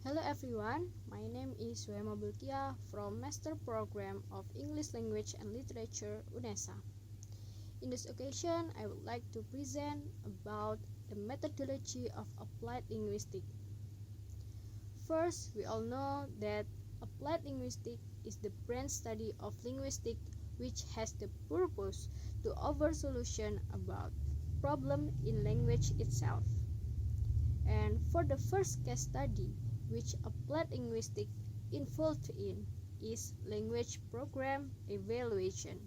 Hello everyone, my name is Wema Bulkia from Master Program of English Language and Literature UNESA. In this occasion, I would like to present about the methodology of applied linguistics. First, we all know that applied linguistics is the branch study of linguistics which has the purpose to offer solution about problem in language itself. And for the first case study, which applied linguistics involved in, is language program evaluation.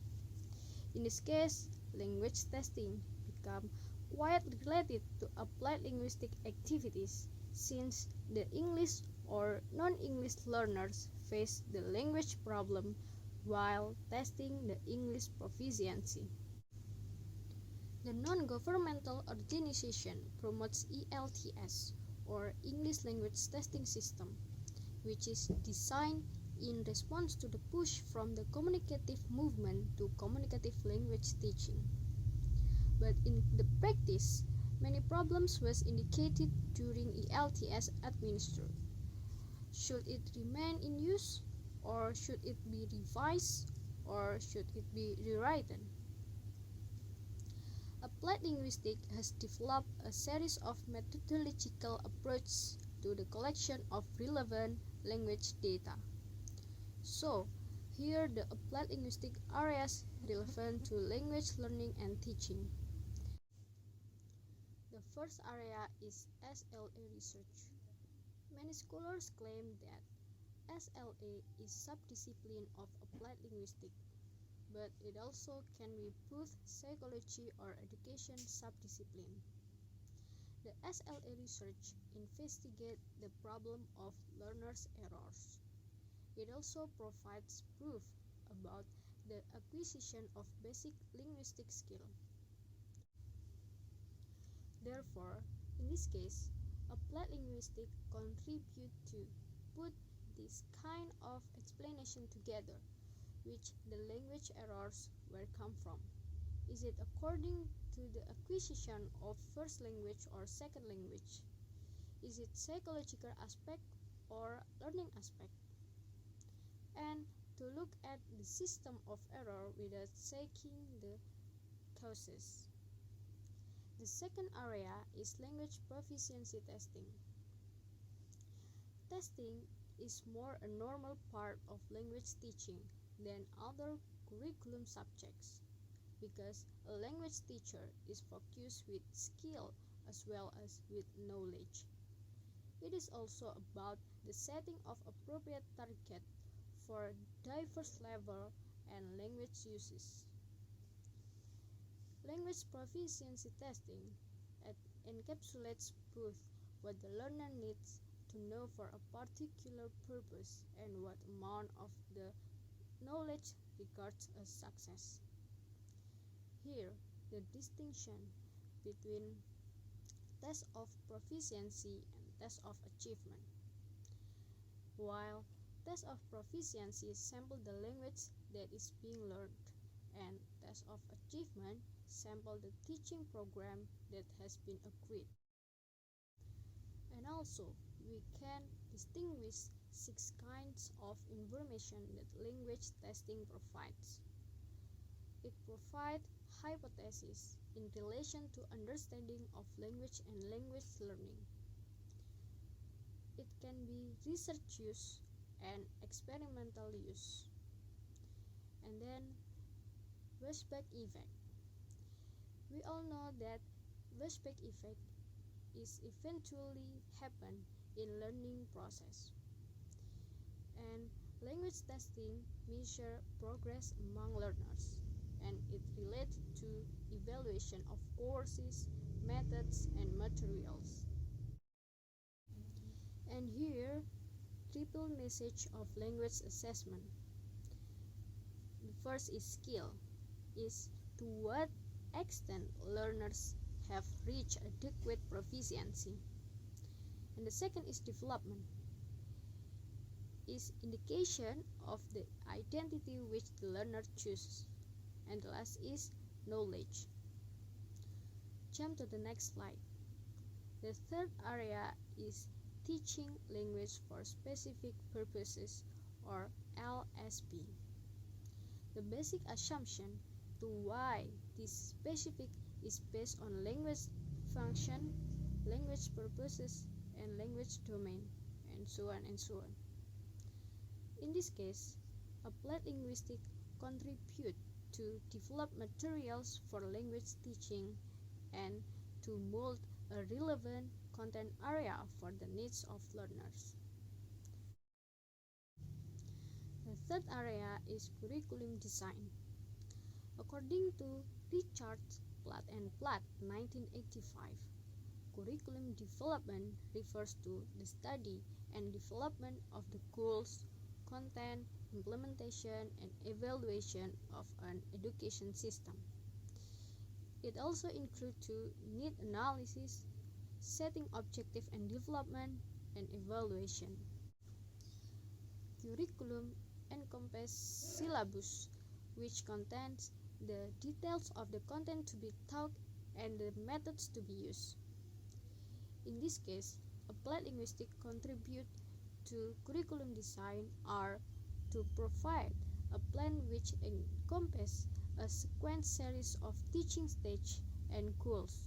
In this case, language testing become quite related to applied linguistic activities since the English or non-English learners face the language problem while testing the English proficiency. The non-governmental organization promotes ELTS, or English Language Testing System, which is designed in response to the push from the communicative movement to communicative language teaching. But in the practice, many problems was indicated during ELTS administered. Should it remain in use, or should it be revised, or should it be rewritten? Applied linguistics has developed a series of methodological approaches to the collection of relevant language data. So, here the applied linguistic areas relevant to language learning and teaching. The first area is SLA research. Many scholars claim that SLA is subdiscipline of applied linguistics, but it also can be both psychology or education subdiscipline. The SLA research investigates the problem of learners' errors. It also provides proof about the acquisition of basic linguistic skill. Therefore, in this case, applied linguistics contribute to put this kind of explanation together, which the language errors where come from. Is it according to the acquisition of first language or second language? Is it psychological aspect or learning aspect? And to look at the system of error without checking the causes. The second area is language proficiency testing. Testing is more a normal part of language teaching than other curriculum subjects, because a language teacher is focused with skill as well as with knowledge. It is also about the setting of appropriate target for diverse level and language uses. Language proficiency testing encapsulates both what the learner needs to know for a particular purpose and what amount of the knowledge regards as success. Here, the distinction between test of proficiency and test of achievement. While test of proficiency sample the language that is being learned, and test of achievement sample the teaching program that has been agreed. And also, we can distinguish 6 kinds of information that language testing provides. It provides hypotheses in relation to understanding of language and language learning. It can be research use and experimental use. And then, Westback effect. We all know that Westback effect is eventually happen in learning process. And language testing measure progress among learners, and it relates to evaluation of courses, methods, and materials. And here, triple message of language assessment. The first is skill, is to what extent learners have reached adequate proficiency. And the second is development, is indication of the identity which the learner chooses. And the last is knowledge. Jump to the next slide. The third area is teaching language for specific purposes, or LSP. The basic assumption to why this specific is based on language function, language purposes, and language domain, and so on and so on. In this case, applied linguistics contribute to develop materials for language teaching and to mold a relevant content area for the needs of learners. The third area is curriculum design. According to Richard Platt and Platt 1985, curriculum development refers to the study and development of the goals, content, implementation, and evaluation of an education system. It also includes need analysis, setting objective and development, and evaluation. Curriculum encompasses syllabus, which contains the details of the content to be taught and the methods to be used. In this case, applied linguistics contribute to curriculum design are to provide a plan which encompasses a sequence series of teaching stages and goals,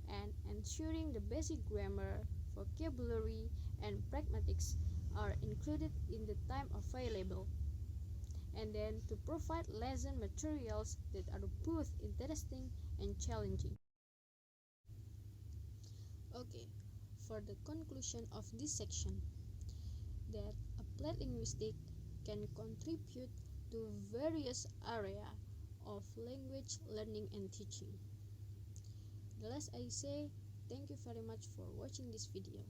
and ensuring the basic grammar, vocabulary, and pragmatics are included in the time available, and then to provide lesson materials that are both interesting and challenging. Okay, for the conclusion of this section, that applied linguistics can contribute to various areas of language learning and teaching. The last I say, thank you very much for watching this video.